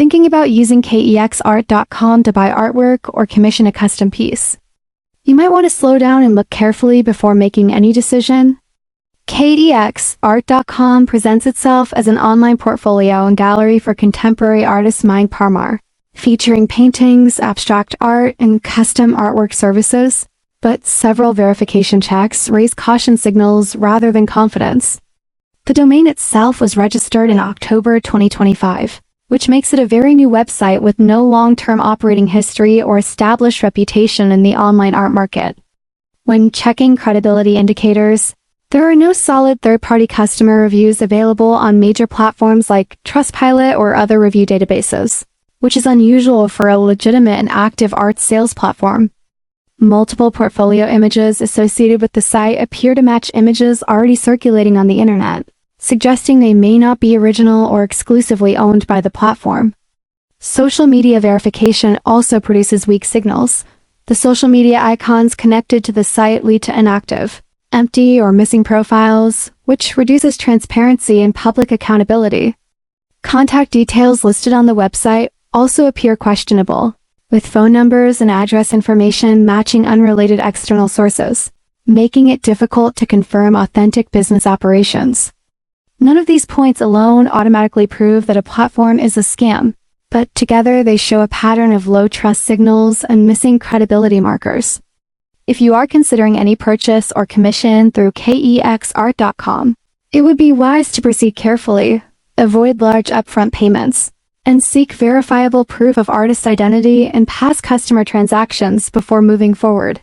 Thinking about using kexart.com to buy artwork or commission a custom piece? You might want to slow down and look carefully before making any decision. Kexart.com presents itself as an online portfolio and gallery for contemporary artist Mind Parmar, featuring paintings, abstract art, and custom artwork services, but several verification checks raise caution signals rather than confidence. The domain itself was registered in October 2025, which makes it a very new website with no long-term operating history or established reputation in the online art market. When checking credibility indicators, there are no solid third-party customer reviews available on major platforms like Trustpilot or other review databases, which is unusual for a legitimate and active art sales platform. Multiple portfolio images associated with the site appear to match images already circulating on the internet, suggesting they may not be original or exclusively owned by the platform. Social media verification also produces weak signals. The social media icons connected to the site lead to inactive, empty, or missing profiles, which reduces transparency and public accountability. Contact details listed on the website also appear questionable, with phone numbers and address information matching unrelated external sources, making it difficult to confirm authentic business operations. None of these points alone automatically prove that a platform is a scam, but together they show a pattern of low trust signals and missing credibility markers. If you are considering any purchase or commission through kexart.com, it would be wise to proceed carefully, avoid large upfront payments, and seek verifiable proof of artist identity and past customer transactions before moving forward.